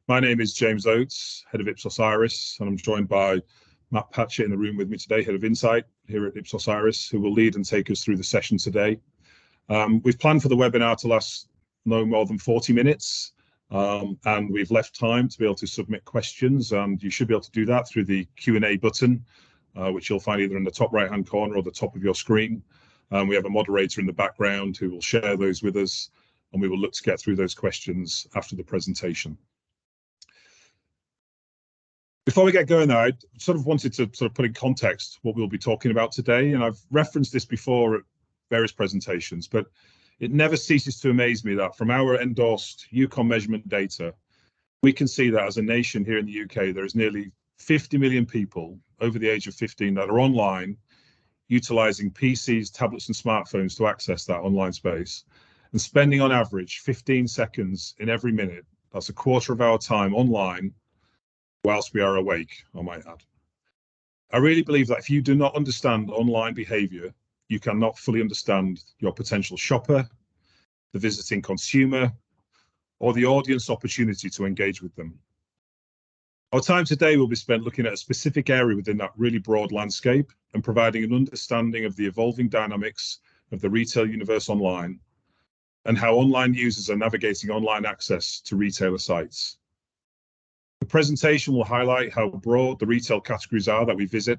My name is James Oates, head of Ipsos Iris, and I'm joined by Matt Patchett in the room with me today, head of Insight here at Ipsos Iris, who will lead and take us through the session today. We've planned for the webinar to last no more than 40 minutes, and we've left time to be able to submit questions, and you should be able to do that through the Q&A button, which you'll find either in the top right-hand corner or the top of your screen. We have a moderator in the background who will share those with us, and we will look to get through those questions after the presentation. Before we get going though, I sort of wanted to put in context what we'll be talking about today, and I've referenced this before at various presentations, but it never ceases to amaze me that from our endorsed EUCOM measurement data, we can see that as a nation here in the UK, there is nearly 50 million people over the age of 15 that are online, utilising PCs, tablets and smartphones to access that online space, and spending on average 15 seconds in every minute. That's a quarter of our time online, whilst we are awake, I might add. I really believe that if you do not understand online behaviour, you cannot fully understand your potential shopper, the visiting consumer, or the audience opportunity to engage with them. Our time today will be spent looking at a specific area within that really broad landscape and providing an understanding of the evolving dynamics of the retail universe online and how online users are navigating online access to retailer sites. The presentation will highlight how broad the retail categories are that we visit.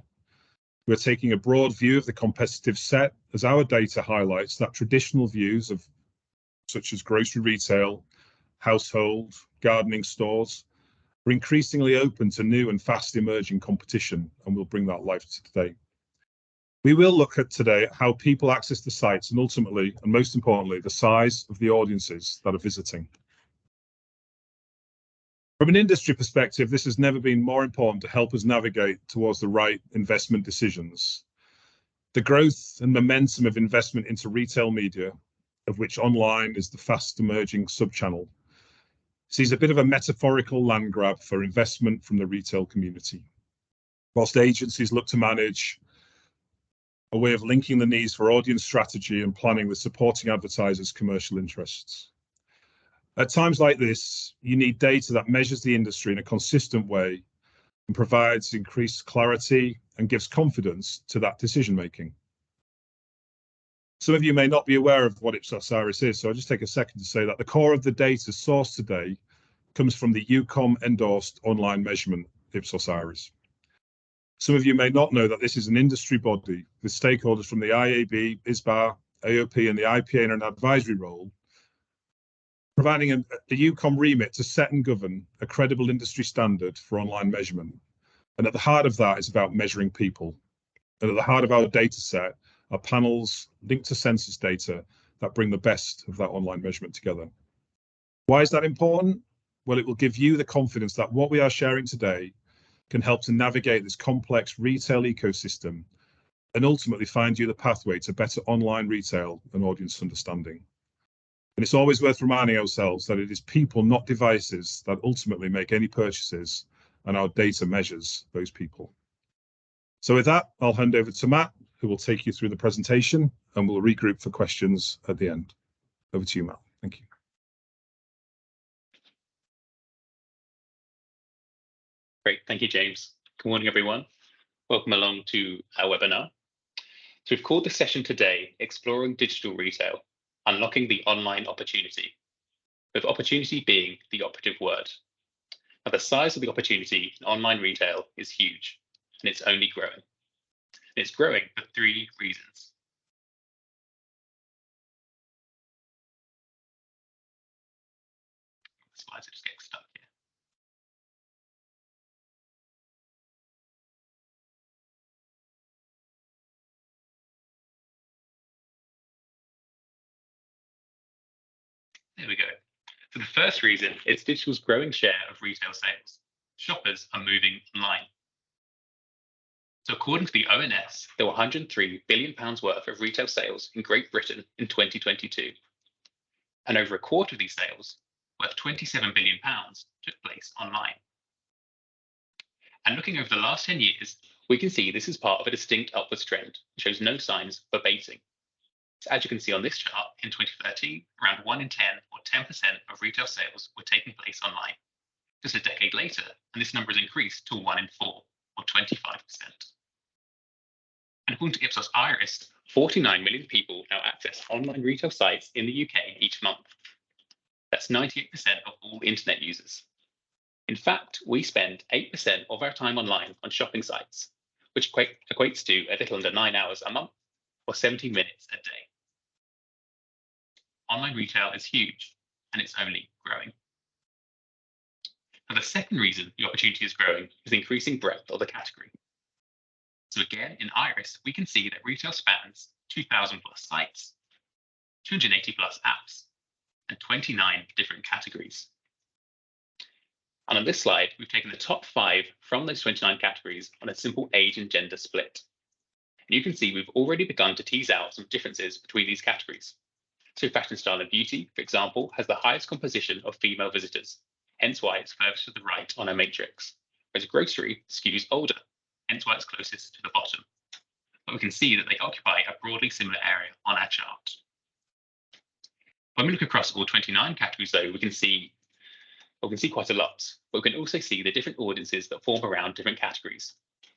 We're taking a broad view of the competitive set as our data highlights that traditional views of such as grocery retail, household, gardening stores are increasingly open to new and fast emerging competition, and we'll bring that life to today. We will look at today how people access the sites and ultimately, and most importantly, the size of the audiences that are visiting. From an industry perspective, this has never been more important to help us navigate towards the right investment decisions. The growth and momentum of investment into retail media, of which online is the fast emerging sub-channel, sees a bit of a metaphorical land grab for investment from the retail community. Whilst agencies look to manage a way of linking the needs for audience strategy and planning with supporting advertisers' commercial interests. At times like this, you need data that measures the industry in a consistent way and provides increased clarity and gives confidence to that decision making. Some of you may not be aware of what Ipsos Iris is, so I'll just take a second to say that the core of the data sourced today comes from the EUCOM endorsed online measurement Ipsos Iris. Some of you may not know that this is an industry body with stakeholders from the IAB, ISBA, AOP and the IPA in an advisory role, providing a EUCOM remit to set and govern a credible industry standard for online measurement. And at the heart of that is about measuring people. And at the heart of our data set are panels linked to census data that bring the best of that online measurement together. Why is that important? Well, it will give you the confidence that what we are sharing today can help to navigate this complex retail ecosystem and ultimately find you the pathway to better online retail and audience understanding. And it's always worth reminding ourselves that it is people, not devices, that ultimately make any purchases, and our data measures those people. So with that, I'll hand over to Matt, who will take you through the presentation, and we'll regroup for questions at the end. Over to you, Matt. Thank you. Great, thank you, James. Good morning, everyone. Welcome along to our webinar. So we've called this session today, Exploring Digital Retail, Unlocking the Online Opportunity, with opportunity being the operative word. Now, the size of the opportunity in online retail is huge, and it's only growing. And it's growing for three reasons. The slides are just getting stuck here. There we go. So the first reason is digital's growing share of retail sales. Shoppers are moving online. So according to the ONS, there were £103 billion worth of retail sales in Great Britain in 2022. And over a quarter of these sales, worth £27 billion, took place online. And looking over the last 10 years, we can see this is part of a distinct upwards trend and shows no signs of abating. So as you can see on this chart, in 2013, around 1 in 10 or 10% of retail sales were taking place online. just a decade later, and this number has increased to 1 in 4, or 25%. And according to Ipsos Iris, 49 million people now access online retail sites in the UK each month. That's 98% of all internet users. In fact, we spend 8% of our time online on shopping sites, which equates to a little under 9 hours a month, or 70 minutes a day. Online retail is huge, and it's only growing. Now, the second reason the opportunity is growing is the increasing breadth of the category. So again, in Iris, we can see that retail spans 2,000 plus sites, 280 plus apps, and 29 different categories. And on this slide, we've taken the top 5 from those 29 categories on a simple age and gender split. And you can see we've already begun to tease out some differences between these categories. So fashion, style, and beauty, for example, has the highest composition of female visitors, hence why it's furthest to the right on our matrix, whereas grocery skews older, hence why it's closest to the bottom. But we can see that they occupy a broadly similar area on our chart. When we look across all 29 categories, though, we can see quite a lot, but we can also see the different audiences that form around different categories.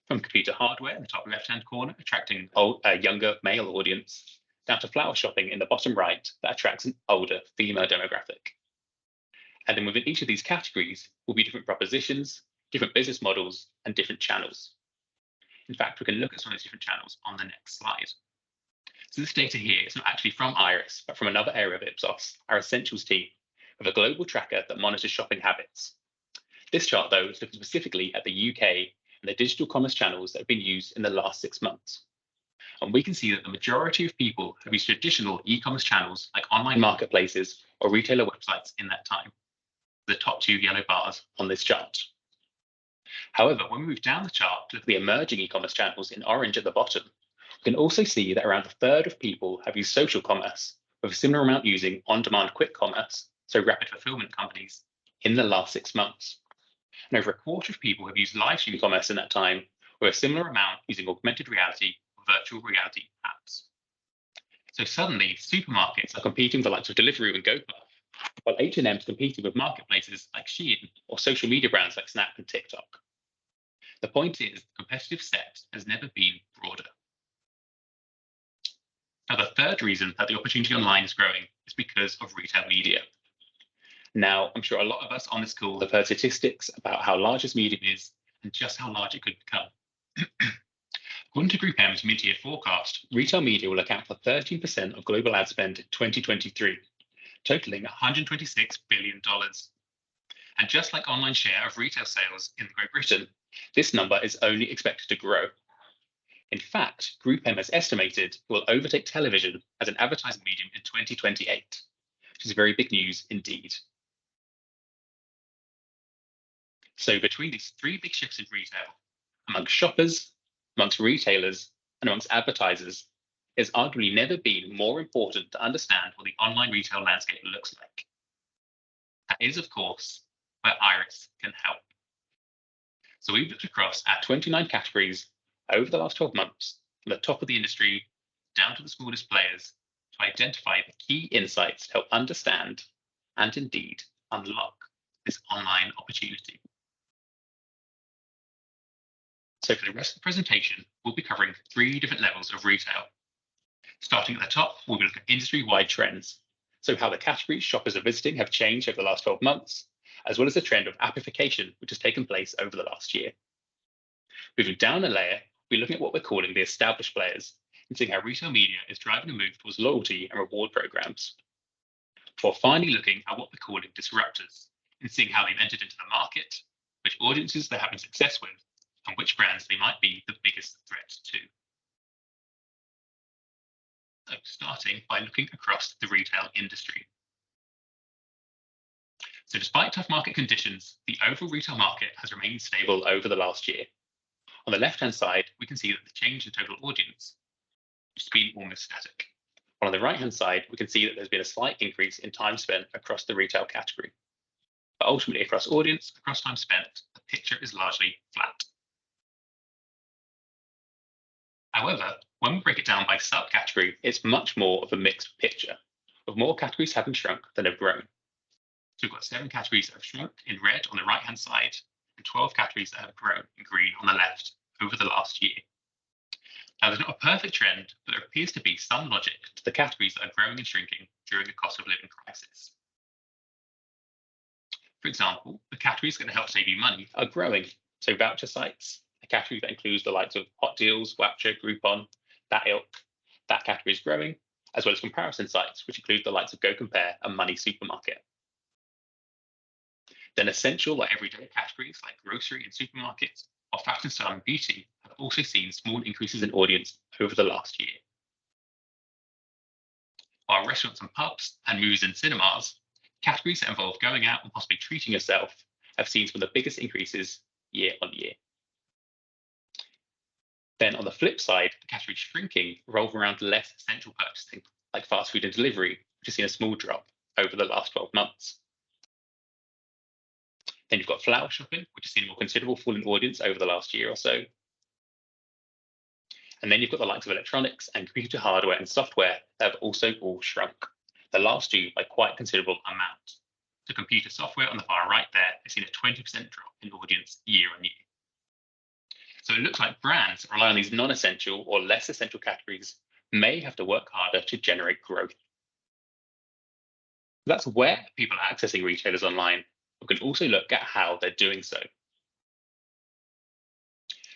From computer hardware in the top left-hand corner, attracting a younger male audience, down to flower shopping in the bottom right that attracts an older female demographic. And then within each of these categories will be different propositions, different business models, and different channels. In fact, we can look at some of these different channels on the next slide. So this data here is not actually from Iris, but from another area of Ipsos, our Essentials team, with a global tracker that monitors shopping habits. This chart, though, is looking specifically at the UK and the digital commerce channels that have been used in the last 6 months. And we can see that the majority of people have used traditional e-commerce channels like online marketplaces or retailer websites in that time, the top 2 yellow bars on this chart. However, when we move down the chart to look at the emerging e-commerce channels in orange at the bottom, we can also see that around a third of people have used social commerce, with a similar amount using on-demand quick commerce, so rapid fulfillment companies, in the last 6 months. And over a quarter of people have used live stream commerce in that time, with a similar amount using augmented reality or virtual reality apps. So suddenly, supermarkets are competing with the likes of Deliveroo and GoPuff, while H&M is competing with marketplaces like Shein or social media brands like Snap and TikTok. The point is, the competitive set has never been broader. Now, the third reason that the opportunity online is growing is because of retail media. Now, I'm sure a lot of us on this call have heard statistics about how large this medium is and just how large it could become. According to GroupM's mid-year forecast, retail media will account for 13% of global ad spend in 2023, totaling $126 billion. And just like online share of retail sales in Great Britain, this number is only expected to grow. In fact, GroupM has estimated it will overtake television as an advertising medium in 2028, which is very big news indeed. So between these 3 big shifts in retail, amongst shoppers, amongst retailers, and amongst advertisers, it's arguably never been more important to understand what the online retail landscape looks like. That is, of course, where Iris can help. So we've looked across our 29 categories over the last 12 months, from the top of the industry down to the smallest players, to identify the key insights to help understand and indeed unlock this online opportunity. So for the rest of the presentation, we'll be covering 3 different levels of retail. Starting at the top, we'll look at industry-wide trends. So how the categories shoppers are visiting have changed over the last 12 months, as well as the trend of appification, which has taken place over the last year. Moving down a layer, we're looking at what we're calling the established players, and seeing how retail media is driving a move towards loyalty and reward programs. Before finally looking at what we're calling disruptors, and seeing how they've entered into the market, which audiences they're having success with, and which brands they might be the biggest threat to. So starting by looking across the retail industry. So despite tough market conditions, the overall retail market has remained stable over the last year. On the left-hand side, we can see that the change in total audience has been almost static. On the right-hand side, we can see that there's been a slight increase in time spent across the retail category. But ultimately, across audience, across time spent, the picture is largely flat. However, when we break it down by subcategory, it's much more of a mixed picture, with more categories having shrunk than have grown. So we've got 7 categories that have shrunk in red on the right-hand side and 12 categories that have grown in green on the left over the last year. Now, there's not a perfect trend, but there appears to be some logic to the categories that are growing and shrinking during a cost of living crisis. For example, the categories that are going to help save you money are growing. So voucher sites, a category that includes the likes of Hot Deals, Voucher, Groupon, that ilk, that category is growing, as well as comparison sites, which include the likes of Go Compare and Money Supermarket. Then essential or everyday categories like grocery and supermarkets or fashion, style and beauty have also seen small increases in audience over the last year. While restaurants and pubs and movies and cinemas, categories that involve going out and possibly treating yourself, have seen some of the biggest increases year on year. Then on the flip side, the categories shrinking revolve around less essential purchasing, like fast food and delivery, which has seen a small drop over the last 12 months. Then you've got flower shopping, which has seen a more considerable fall in audience over the last year or so. And then you've got the likes of electronics and computer hardware and software that have also all shrunk, the last two by quite a considerable amount. So computer software on the far right there has seen a 20% drop in audience year on year. So it looks like brands that rely on these non-essential or less essential categories may have to work harder to generate growth. That's where people are accessing retailers online. We can also look at how they're doing so.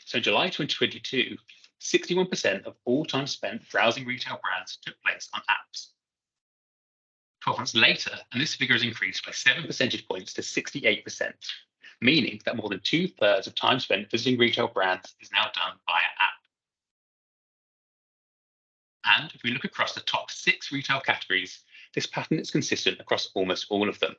So in July 2022, 61% of all time spent browsing retail brands took place on apps. 12 months later, and this figure has increased by 7 percentage points to 68%, meaning that more than 2/3 of time spent visiting retail brands is now done via app. And if we look across the top 6 retail categories, this pattern is consistent across almost all of them.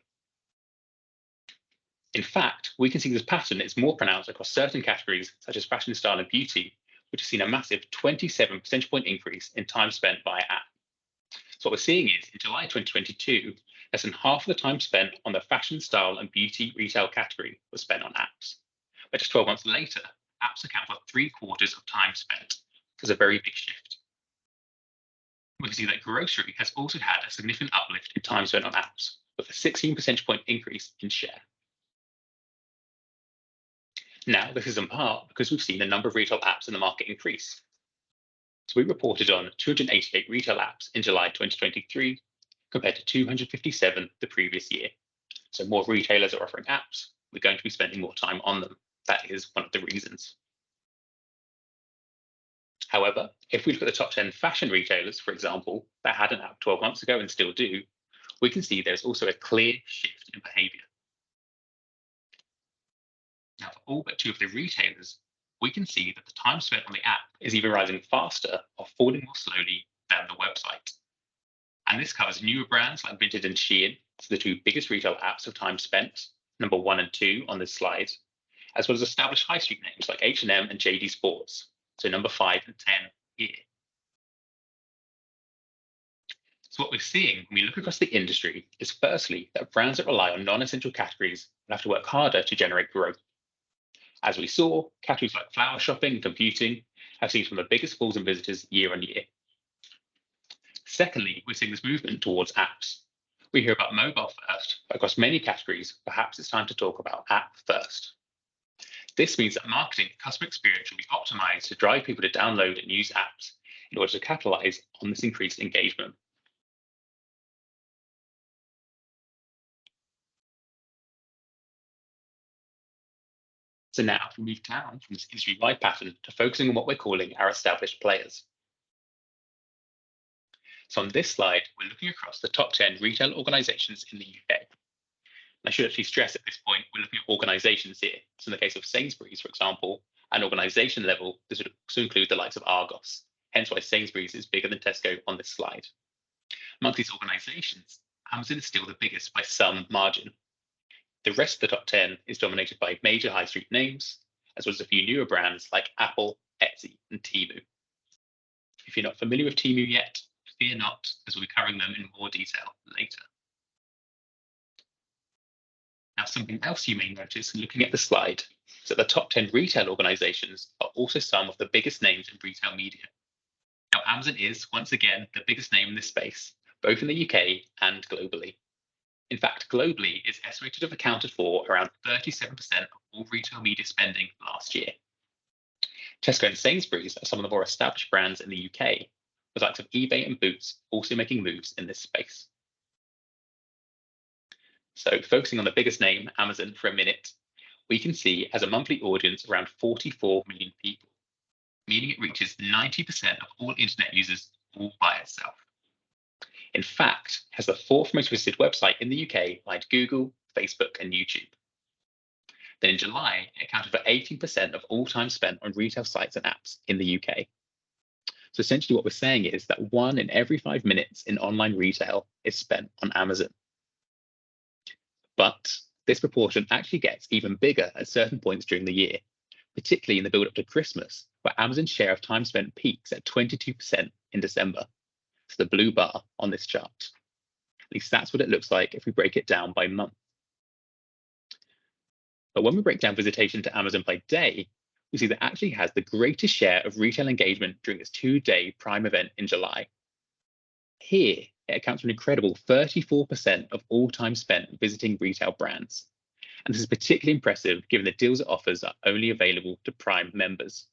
In fact, we can see this pattern is more pronounced across certain categories, such as fashion, style, and beauty, which has seen a massive 27 percentage point increase in time spent via app. So what we're seeing is, in July 2022, less than half of the time spent on the fashion, style, and beauty retail category was spent on apps. But just 12 months later, apps account for 3/4 of time spent. There's a very big shift. We can see that grocery has also had a significant uplift in time spent on apps, with a 16 percentage point increase in share. Now, this is in part because we've seen the number of retail apps in the market increase. So we reported on 288 retail apps in July 2023, compared to 257 the previous year. So more retailers are offering apps. We're going to be spending more time on them. That is one of the reasons. However, if we look at the top 10 fashion retailers, for example, that had an app 12 months ago and still do, we can see there's also a clear shift in behavior. Now, for all but 2 of the retailers, we can see that the time spent on the app is either rising faster or falling more slowly than the website. And this covers newer brands like Vinted and Shein, so the 2 biggest retail apps of time spent, number 1 and 2 on this slide, as well as established high street names like H&M and JD Sports, so number 5 and 10 here. So what we're seeing when we look across the industry is firstly that brands that rely on non-essential categories will have to work harder to generate growth. As we saw, categories like flower shopping and computing have seen some of the biggest falls in visitors year on year. Secondly, we're seeing this movement towards apps. We hear about mobile first, but across many categories, perhaps it's time to talk about app first. This means that marketing and customer experience will be optimized to drive people to download and use apps in order to capitalize on this increased engagement. So now we move down from this industry-wide pattern to focusing on what we're calling our established players. So on this slide, we're looking across the top 10 retail organizations in the UK. And I should actually stress at this point, we're looking at organizations here. So in the case of Sainsbury's, for example, at an organization level, this would also include the likes of Argos, hence why Sainsbury's is bigger than Tesco on this slide. Amongst these organizations, Amazon is still the biggest by some margin. The rest of the top 10 is dominated by major high street names, as well as a few newer brands like Apple, Etsy, and Temu. If you're not familiar with Temu yet, fear not, as we'll be covering them in more detail later. Now, something else you may notice looking at the slide is that the top 10 retail organizations are also some of the biggest names in retail media. Now, Amazon is, once again, the biggest name in this space, both in the UK and globally. In fact, globally, it's estimated to have accounted for around 37% of all retail media spending last year. Tesco and Sainsbury's are some of the more established brands in the UK, with the likes of eBay and Boots also making moves in this space. So focusing on the biggest name, Amazon, for a minute, we can see as a monthly audience around 44 million people, meaning it reaches 90% of all internet users all by itself. In fact, it has the fourth most visited website in the UK behind Google, Facebook, and YouTube. Then in July, it accounted for 18% of all time spent on retail sites and apps in the UK. So essentially what we're saying is that 1 in every 5 minutes in online retail is spent on Amazon. But this proportion actually gets even bigger at certain points during the year, particularly in the build up to Christmas, where Amazon's share of time spent peaks at 22% in December. So the blue bar on this chart. At least that's what it looks like if we break it down by month. But when we break down visitation to Amazon by day, we see that it actually has the greatest share of retail engagement during its 2-day Prime event in July. Here, it accounts for an incredible 34% of all time spent visiting retail brands. And this is particularly impressive given the deals it offers are only available to Prime members.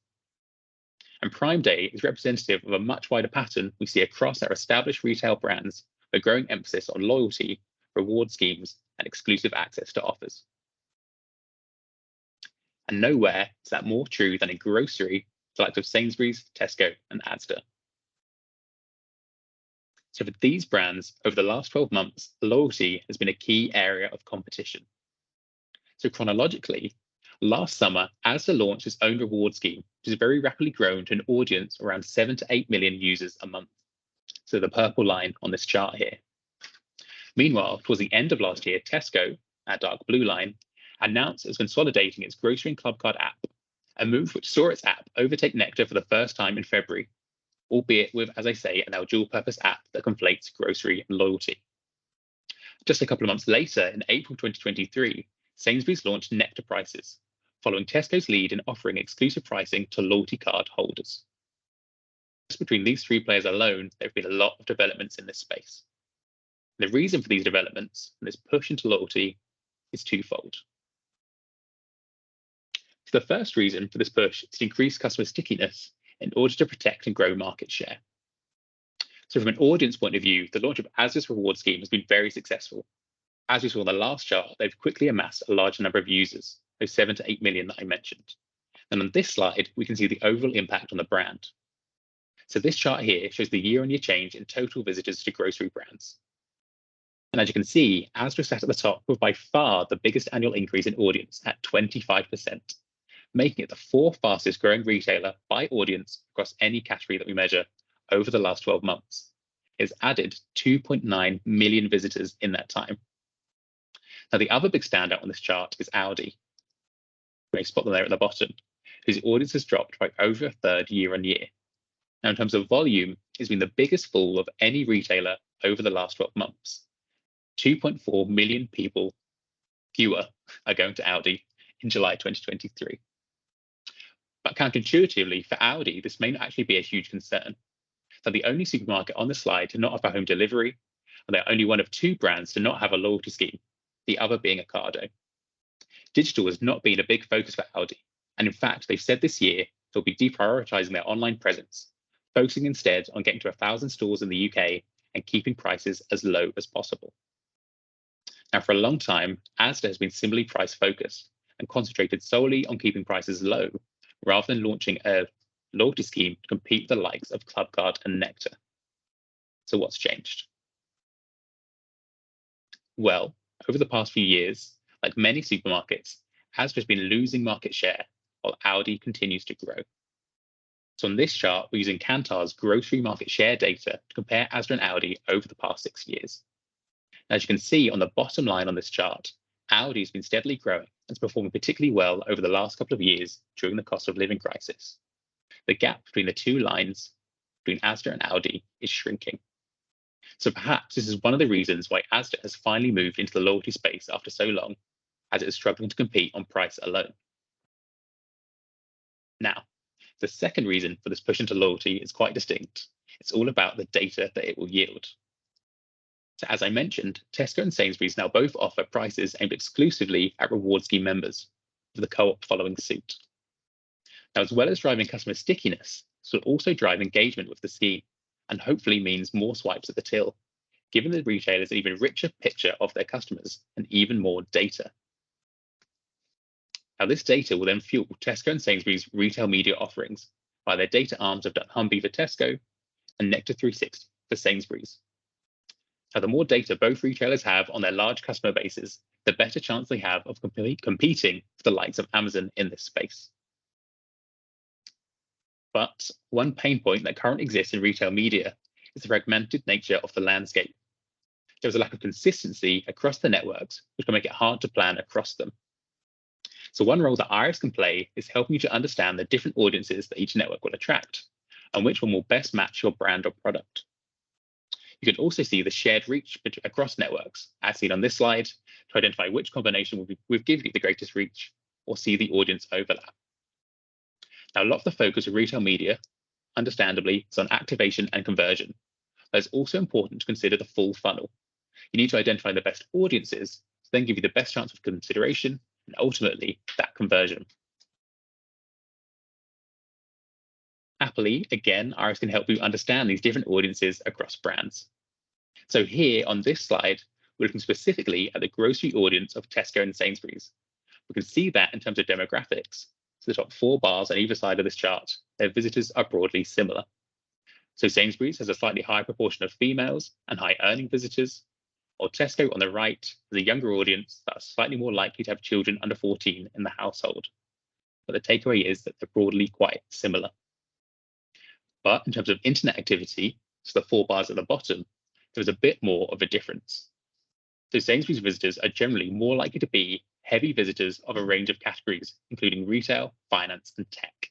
And Prime Day is representative of a much wider pattern we see across our established retail brands, with a growing emphasis on loyalty, reward schemes, and exclusive access to offers. And nowhere is that more true than in grocery, the likes of Sainsbury's, Tesco, and Asda. So for these brands, over the last 12 months, loyalty has been a key area of competition. So chronologically, last summer, Asda launched its own reward scheme, which has very rapidly grown to an audience of around 7 to 8 million users a month. So the purple line on this chart here. Meanwhile, towards the end of last year, Tesco, that dark blue line, announced it was consolidating its grocery and club card app, a move which saw its app overtake Nectar for the first time in February, albeit with, as I say, a now dual-purpose app that conflates grocery and loyalty. Just a couple of months later, in April 2023, Sainsbury's launched Nectar Prices, following Tesco's lead in offering exclusive pricing to loyalty card holders. Just between these three players alone, there have been a lot of developments in this space. The reason for these developments and this push into loyalty is twofold. So the first reason for this push is to increase customer stickiness in order to protect and grow market share. So from an audience point of view, the launch of Asda's reward scheme has been very successful. As we saw in the last chart, they've quickly amassed a large number of users, those 7 to 8 million that I mentioned. And on this slide, we can see the overall impact on the brand. So this chart here shows the year-on-year change in total visitors to grocery brands. And as you can see, Asda sat at the top with by far the biggest annual increase in audience at 25%, making it the 4th fastest growing retailer by audience across any category that we measure over the last 12 months. It's added 2.9 million visitors in that time. Now, the other big standout on this chart is Aldi. You may spot them there at the bottom, whose audience has dropped by over a third year on year. Now, in terms of volume, it's been the biggest fall of any retailer over the last 12 months. 2.4 million people fewer are going to Aldi in July 2023. But counterintuitively, for Aldi, this may not actually be a huge concern. They're the only supermarket on the slide to not offer home delivery, and they're only one of 2 brands to not have a loyalty scheme, the other being Ocado. Digital has not been a big focus for Aldi, and in fact, they've said this year they'll be deprioritizing their online presence, focusing instead on getting to 1,000 stores in the UK and keeping prices as low as possible. Now, for a long time, Asda has been similarly price focused and concentrated solely on keeping prices low, rather than launching a loyalty scheme to compete with the likes of Clubcard and Nectar. So what's changed? Well, over the past few years, like many supermarkets, Asda has been losing market share while Aldi continues to grow. So on this chart, we're using Kantar's grocery market share data to compare Asda and Aldi over the past 6 years. As you can see on the bottom line on this chart, Aldi has been steadily growing and is performing particularly well over the last couple of years during the cost of living crisis. The gap between the 2 lines, between Asda and Aldi, is shrinking. So perhaps this is one of the reasons why Asda has finally moved into the loyalty space after so long, as it is struggling to compete on price alone. Now, the second reason for this push into loyalty is quite distinct. It's all about the data that it will yield. So as I mentioned, Tesco and Sainsbury's now both offer prices aimed exclusively at reward scheme members, with the co-op following suit. Now, as well as driving customer stickiness, this will also drive engagement with the scheme and hopefully means more swipes at the till, giving the retailers an even richer picture of their customers and even more data. Now, this data will then fuel Tesco and Sainsbury's retail media offerings by their data arms of dunnhumby for Tesco and Nectar 360 for Sainsbury's. Now, the more data both retailers have on their large customer bases, the better chance they have of competing with the likes of Amazon in this space. But one pain point that currently exists in retail media is the fragmented nature of the landscape. There's a lack of consistency across the networks, which can make it hard to plan across them. So one role that Iris can play is helping you to understand the different audiences that each network will attract and which one will best match your brand or product. You can also see the shared reach across networks, as seen on this slide, to identify which combination will give you the greatest reach or see the audience overlap. Now, a lot of the focus of retail media, understandably, is on activation and conversion, but it's also important to consider the full funnel. You need to identify the best audiences to then give you the best chance of consideration and ultimately that conversion. Happily, again, Iris can help you understand these different audiences across brands. So here on this slide, we're looking specifically at the grocery audience of Tesco and Sainsbury's. We can see that in terms of demographics. So the top 4 bars on either side of this chart, their visitors are broadly similar. So Sainsbury's has a slightly higher proportion of females and high-earning visitors, while Tesco on the right has a younger audience that are slightly more likely to have children under 14 in the household. But the takeaway is that they're broadly quite similar. But in terms of internet activity, so the 4 bars at the bottom, there's a bit more of a difference. So Sainsbury's visitors are generally more likely to be heavy visitors of a range of categories, including retail, finance, and tech.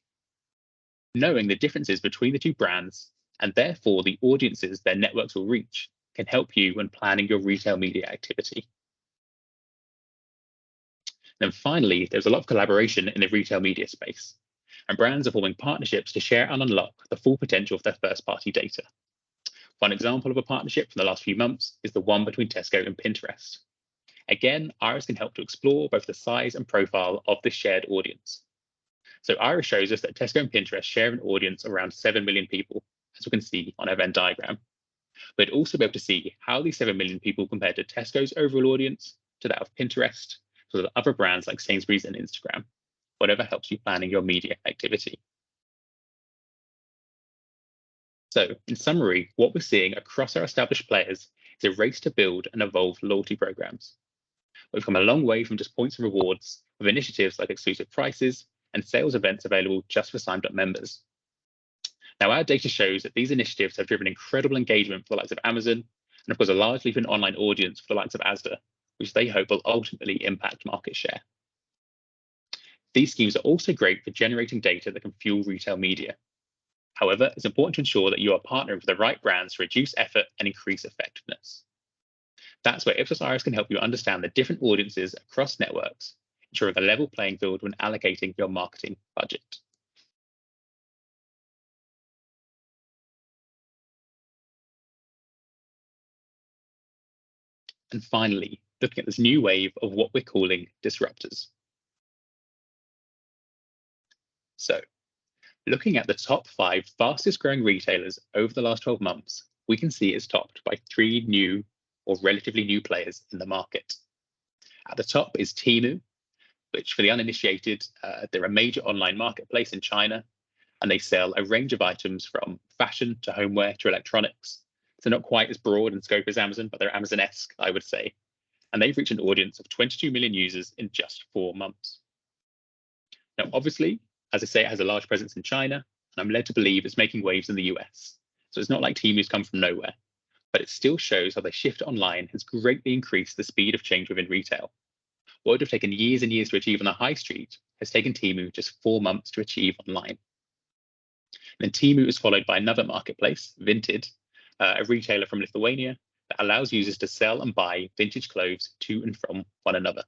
Knowing the differences between the two brands, and therefore the audiences their networks will reach, can help you when planning your retail media activity. Then finally, there's a lot of collaboration in the retail media space, and brands are forming partnerships to share and unlock the full potential of their first-party data. One example of a partnership from the last few months is the one between Tesco and Pinterest. Again, Iris can help to explore both the size and profile of this shared audience. So Iris shows us that Tesco and Pinterest share an audience of around 7 million people, as we can see on our Venn diagram. We'd also be able to see how these 7 million people compare to Tesco's overall audience, to that of Pinterest, to the other brands like Sainsbury's and Instagram, whatever helps you planning your media activity. So in summary, what we're seeing across our established players is a race to build and evolve loyalty programs. We've come a long way from just points and rewards with initiatives like exclusive prices and sales events available just for signed up members. Now, our data shows that these initiatives have driven incredible engagement for the likes of Amazon and of course a largely even online audience for the likes of Asda, which they hope will ultimately impact market share. These schemes are also great for generating data that can fuel retail media. However, it's important to ensure that you are partnering with the right brands to reduce effort and increase effectiveness. That's where Ipsos Iris can help you understand the different audiences across networks, ensuring a level playing field when allocating your marketing budget. And finally, looking at this new wave of what we're calling disruptors. So, looking at the top 5 fastest growing retailers over the last 12 months, we can see it's topped by 3 new or relatively new players in the market. At the top is Temu, which for the uninitiated, they're a major online marketplace in China, and they sell a range of items from fashion to homeware to electronics. So not quite as broad in scope as Amazon, but they're Amazon-esque, I would say. And they've reached an audience of 22 million users in just 4 months. Now, obviously, as I say, it has a large presence in China, and I'm led to believe it's making waves in the US. So it's not like Temu's come from nowhere, but it still shows how the shift online has greatly increased the speed of change within retail. What would have taken years and years to achieve on the high street has taken Temu just 4 months to achieve online. And then Temu is followed by another marketplace, Vinted, a retailer from Lithuania that allows users to sell and buy vintage clothes to and from one another.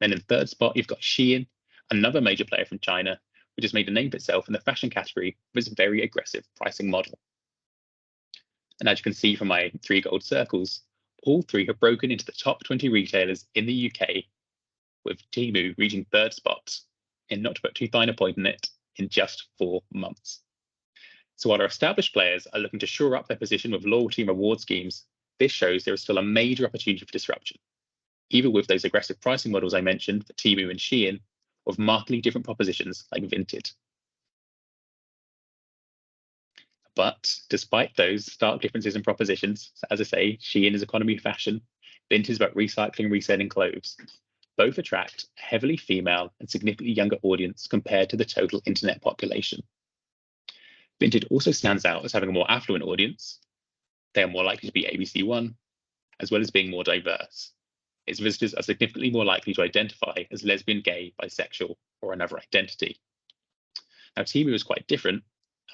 Then in third spot, you've got Shein, another major player from China, which has made a name for itself in the fashion category with its very aggressive pricing model. And as you can see from my 3 gold circles, all 3 have broken into the top 20 retailers in the UK, with Temu reaching 3rd spot, and not to put too fine a point in it, in just 4 months. So while our established players are looking to shore up their position with loyalty and reward schemes, this shows there is still a major opportunity for disruption, either with those aggressive pricing models I mentioned for Temu and Shein, or with markedly different propositions like Vinted. But despite those stark differences in propositions, so as I say, Shein is economy fashion, Vinted is about recycling and reselling clothes. Both attract a heavily female and significantly younger audience compared to the total internet population. Vinted also stands out as having a more affluent audience. They are more likely to be ABC1, as well as being more diverse. Its visitors are significantly more likely to identify as lesbian, gay, bisexual, or another identity. Now, Temu is quite different.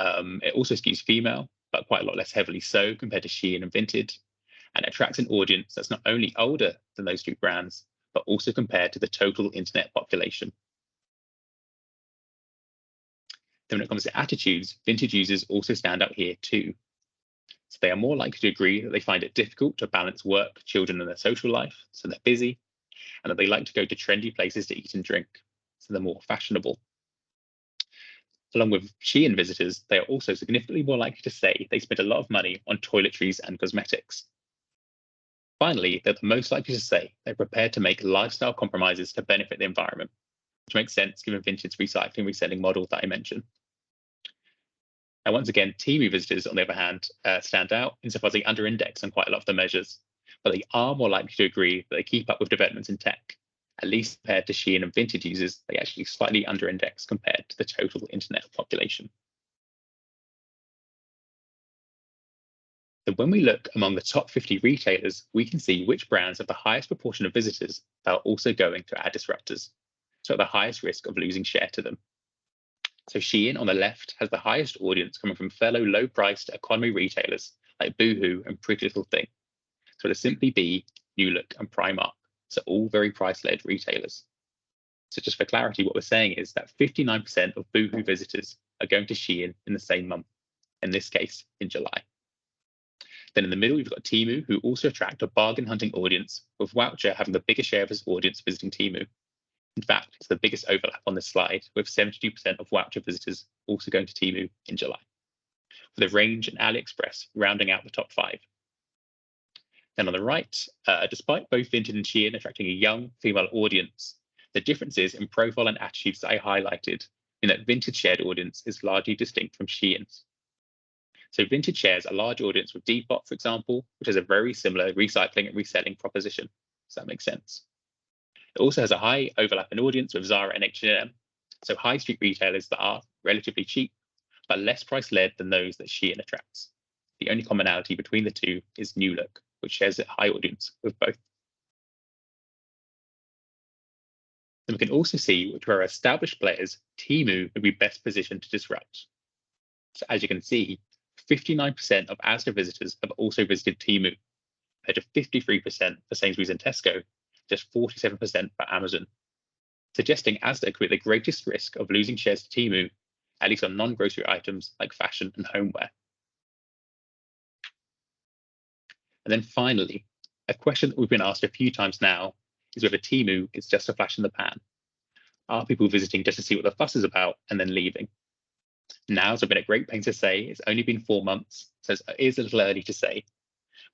It also skews female, but quite a lot less heavily so compared to Shein and Vinted, and attracts an audience that's not only older than those 2 brands, but also compared to the total internet population. Then when it comes to attitudes, Vinted users also stand out here too. So they are more likely to agree that they find it difficult to balance work, children, and their social life, so they're busy, and that they like to go to trendy places to eat and drink, so they're more fashionable. Along with Shein visitors, they are also significantly more likely to say they spend a lot of money on toiletries and cosmetics. Finally, they're the most likely to say they're prepared to make lifestyle compromises to benefit the environment, which makes sense given Vinted's recycling reselling model that I mentioned. Now, once again, Temu visitors, on the other hand, stand out insofar as they under-index on quite a lot of the measures, but they are more likely to agree that they keep up with developments in tech. At least compared to Shein and Vinted users, they actually slightly under-index compared to the total internet population. So when we look among the top 50 retailers, we can see which brands have the highest proportion of visitors that are also going to our disruptors, so at the highest risk of losing share to them. So Shein on the left has the highest audience coming from fellow low-priced economy retailers like Boohoo and Pretty Little Thing. So it'll simply be New Look and Primark, so all very price-led retailers. So just for clarity, what we're saying is that 59% of Boohoo visitors are going to Shein in the same month, in this case, in July. Then in the middle, you've got Temu, who also attract a bargain-hunting audience, with Wowcher having the biggest share of his audience visiting Temu. In fact, it's the biggest overlap on this slide, with 72% of Wowcher visitors also going to Temu in July, with Range and AliExpress rounding out the top 5. Then on the right, despite both Vinted and Shein attracting a young female audience, the differences in profile and attitudes that I highlighted in that Vinted shared audience is largely distinct from Shein's. So Vinted shares a large audience with Depop, for example, which has a very similar recycling and reselling proposition. Does that make sense? It also has a high overlap in audience with Zara and H&M, so high street retailers that are relatively cheap, but less price-led than those that Shein attracts. The only commonality between the two is New Look, which shares a high audience with both. Then we can also see which are established players Temu would be best positioned to disrupt. So as you can see, 59% of Asda visitors have also visited Temu, compared to 53% for Sainsbury's and Tesco, just 47% for Amazon, suggesting Asda could be the greatest risk of losing shares to Temu, at least on non-grocery items like fashion and homeware. And then finally, a question that we've been asked a few times now is whether Temu is just a flash in the pan. Are people visiting just to see what the fuss is about and then leaving? Now, as I've been at great pains to say, it's only been 4 months, so it is a little early to say.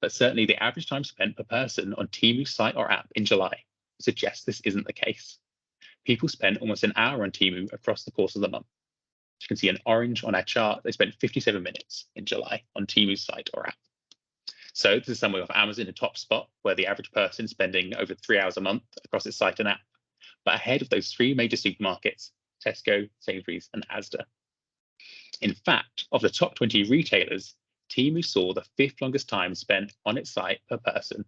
But certainly the average time spent per person on Temu's site or app in July suggests this isn't the case. People spent almost an hour on Temu across the course of the month. As you can see in orange on our chart, they spent 57 minutes in July on Temu's site or app. So this is somewhere with Amazon in top spot, where the average person spending over 3 hours a month across its site and app, but ahead of those 3 major supermarkets, Tesco, Sainsbury's, and Asda. In fact, of the top 20 retailers, Temu saw the 5th longest time spent on its site per person,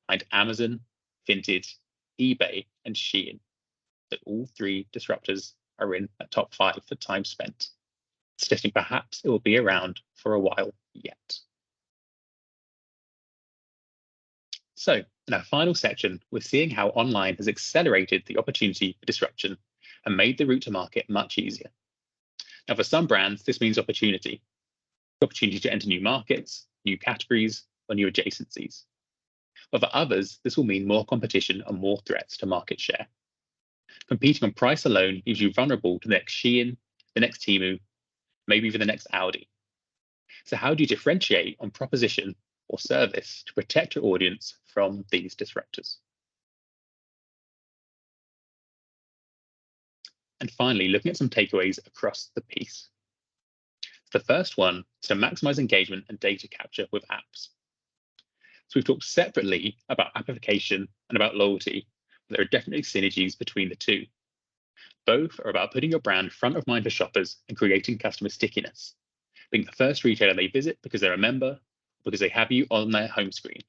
behind Amazon, Vinted, eBay, and Shein. So all 3 disruptors are in that top 5 for time spent, suggesting perhaps it will be around for a while yet. So in our final section, we're seeing how online has accelerated the opportunity for disruption and made the route to market much easier. Now, for some brands, this means opportunity. The opportunity to enter new markets, new categories, or new adjacencies. But for others, this will mean more competition and more threats to market share. Competing on price alone leaves you vulnerable to the next Shein, the next Temu, maybe even the next Audi. So how do you differentiate on proposition or service to protect your audience from these disruptors? And finally, looking at some takeaways across the piece. The first one is to maximize engagement and data capture with apps. So we've talked separately about appification and about loyalty, but there are definitely synergies between the two. Both are about putting your brand front of mind for shoppers and creating customer stickiness, being the first retailer they visit because they're a member, or because they have you on their home screen.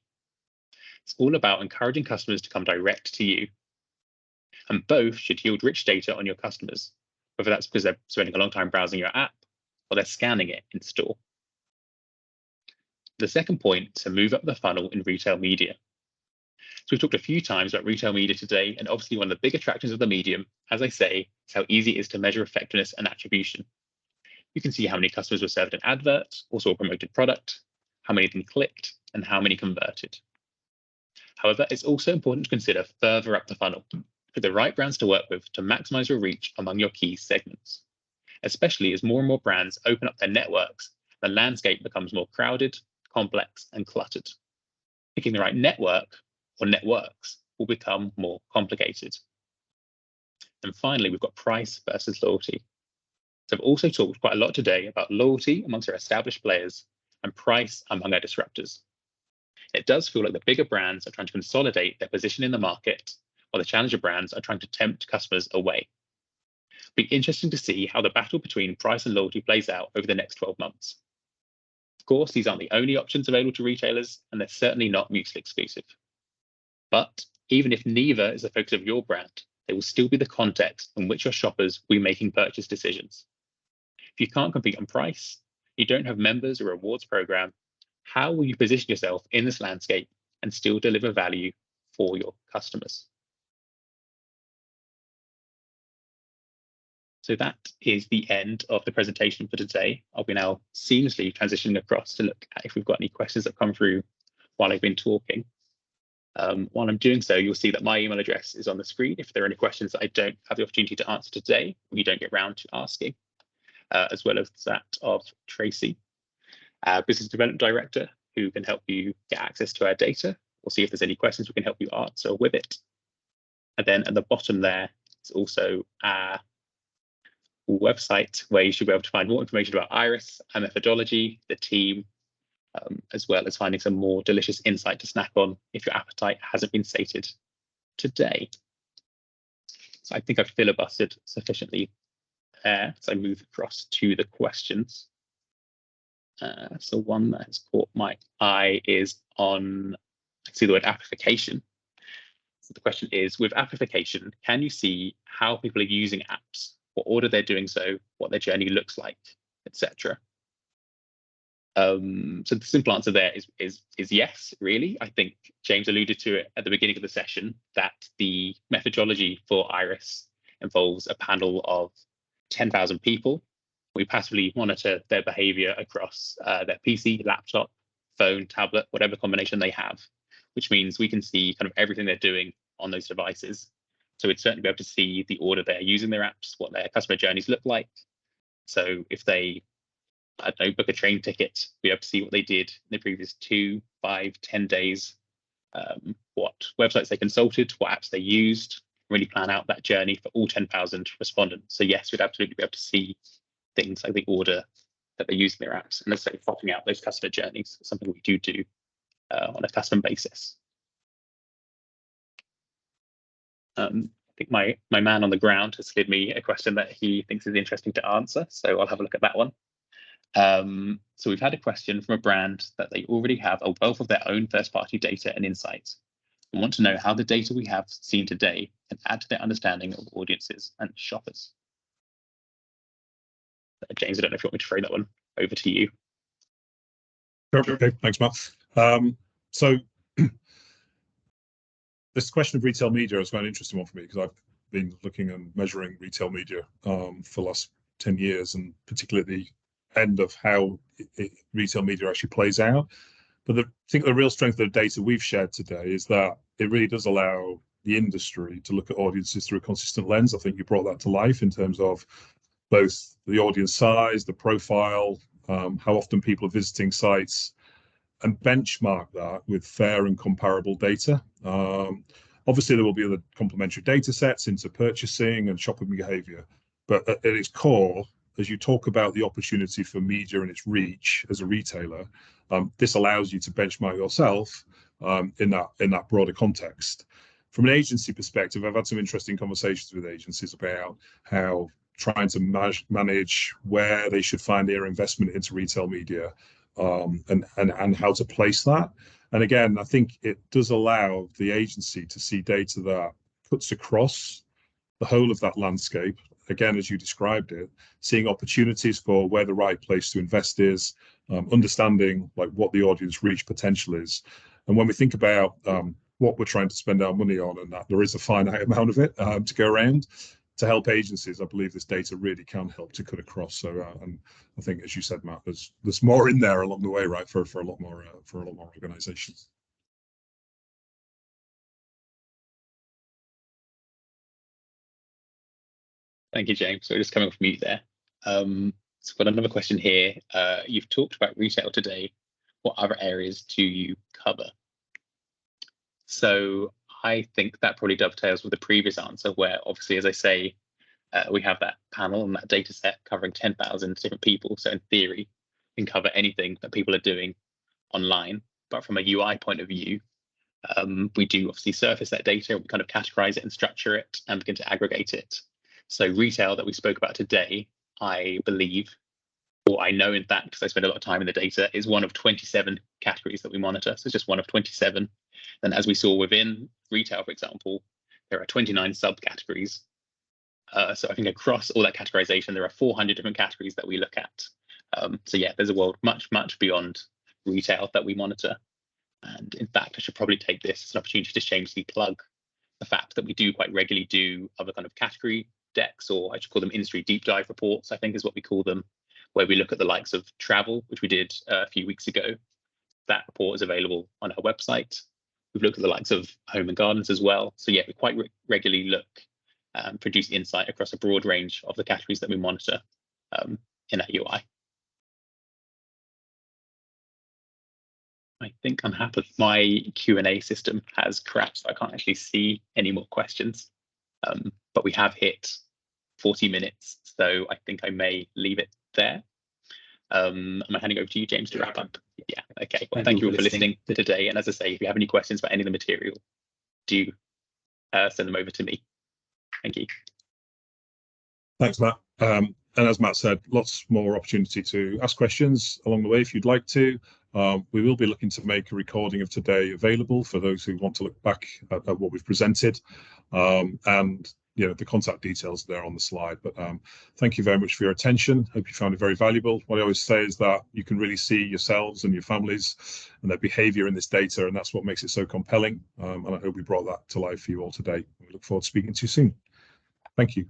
It's all about encouraging customers to come direct to you. And both should yield rich data on your customers, whether that's because they're spending a long time browsing your app or they're scanning it in store. The second point is to move up the funnel in retail media. So we've talked a few times about retail media today, and obviously one of the big attractions of the medium, as I say, is how easy it is to measure effectiveness and attribution. You can see how many customers were served an advert, also a promoted product, how many of them clicked, and how many converted. However, it's also important to consider further up the funnel, for the right brands to work with to maximize your reach among your key segments, especially as more and more brands open up their networks, the landscape becomes more crowded, complex, and cluttered. Picking the right network or networks will become more complicated. And finally, we've got price versus loyalty. So I've also talked quite a lot today about loyalty amongst our established players and price among our disruptors. It does feel like the bigger brands are trying to consolidate their position in the market, while the challenger brands are trying to tempt customers away. It'll be interesting to see how the battle between price and loyalty plays out over the next 12 months. Of course, these aren't the only options available to retailers, and they're certainly not mutually exclusive. But even if neither is the focus of your brand, they will still be the context in which your shoppers will be making purchase decisions. If you can't compete on price, you don't have members or rewards program, how will you position yourself in this landscape and still deliver value for your customers? So that is the end of the presentation for today. I'll be now seamlessly transitioning across to look at if we've got any questions that come through while I've been talking. While I'm doing so, you'll see that my email address is on the screen if there are any questions that I don't have the opportunity to answer today, or you don't get round to asking, as well as that of Tracy, our Business Development Director, who can help you get access to our data. We'll see if there's any questions we can help you answer with it. And then at the bottom there is also our website where you should be able to find more information about Iris, our methodology, the team, as well as finding some more delicious insight to snack on if your appetite hasn't been sated today. So I think I've filibustered sufficiently there, so I move across to the questions. So one that has caught my eye is on, I see the word appification. So the question is, with appification, can you see how people are using apps, what order they're doing so, what their journey looks like, etc.? So the simple answer there is yes, really. I think James alluded to it at the beginning of the session, that the methodology for Iris involves a panel of 10,000 people. We passively monitor their behavior across their PC, laptop, phone, tablet, whatever combination they have, which means we can see kind of everything they're doing on those devices. So we'd certainly be able to see the order they're using their apps, what their customer journeys look like. So if they, I don't know, book a train ticket, we'd be able to see what they did in the previous 2, 5, 10 days, what websites they consulted, what apps they used, really plan out that journey for all 10,000 respondents. So yes, we'd absolutely be able to see things like the order that they use in their apps, and let's say plotting out those customer journeys, something we do on a custom basis. I think my man on the ground has slid me a question that he thinks is interesting to answer, so I'll have a look at that one. So we've had a question from a brand that they already have a wealth of their own first-party data and insights, and want to know how the data we have seen today can add to their understanding of audiences and shoppers. James, I don't know if you want me to throw that one over to you. Okay, thanks, Matt. So this question of retail media is quite an interesting one for me, because I've been looking and measuring retail media for the last 10 years, and particularly end of how retail media actually plays out. But I think the real strength of the data we've shared today is that it really does allow the industry to look at audiences through a consistent lens. I think you brought that to life in terms of both the audience size, the profile, how often people are visiting sites, and benchmark that with fair and comparable data. Obviously, there will be other complementary data sets into purchasing and shopping behavior, but at its core, as you talk about the opportunity for media and its reach as a retailer, this allows you to benchmark yourself in that broader context. From an agency perspective, I've had some interesting conversations with agencies about how trying to manage where they should find their investment into retail media, and how to place that. And again, I think it does allow the agency to see data that cuts across the whole of that landscape. Again, as you described it, seeing opportunities for where the right place to invest is, understanding like what the audience reach potential is. And when we think about what we're trying to spend our money on, and that there is a finite amount of it to go around, to help agencies, I believe this data really can help to cut across. So, and I think, as you said, Matt, there's more in there along the way, right, for a lot more organisations. Thank you, James. So just coming off mute there. So I've got another question here. You've talked about retail today. What other areas do you cover? So I think that probably dovetails with the previous answer, where obviously, as I say, we have that panel and that data set covering 10,000 different people. So in theory, we can cover anything that people are doing online. But from a UI point of view, we do obviously surface that data, we kind of categorize it and structure it and begin to aggregate it. So retail that we spoke about today, I believe, or I know in fact, because I spend a lot of time in the data, is one of 27 categories that we monitor. So it's just one of 27. And as we saw within retail, for example, there are 29 subcategories. So I think across all that categorization, there are 400 different categories that we look at. So yeah, there's a world much, much beyond retail that we monitor. And in fact, I should probably take this as an opportunity to shamelessly plug the fact that we do quite regularly do other kind of category decks, or I should call them industry deep dive reports, I think is what we call them, where we look at the likes of travel, which we did a few weeks ago. That report is available on our website. We've looked at the likes of home and gardens as well. So yeah, we quite regularly look, produce insight across a broad range of the categories that we monitor in our UI. I think I'm happy. My Q&A system has crashed, so I can't actually see any more questions. But we have hit 40 minutes, so I think I may leave it there. Am I handing over to you, James, to wrap up? Yeah, okay. Well, thank you all for listening today. And as I say, if you have any questions about any of the material, do send them over to me. Thank you. Thanks, Matt. And as Matt said, lots more opportunity to ask questions along the way if you'd like to. We will be looking to make a recording of today available for those who want to look back at what we've presented. And you know, the contact details there on the slide. But thank you very much for your attention. Hope you found it very valuable. What I always say is that you can really see yourselves and your families and their behaviour in this data, and that's what makes it so compelling. And I hope we brought that to life for you all today. We look forward to speaking to you soon. Thank you.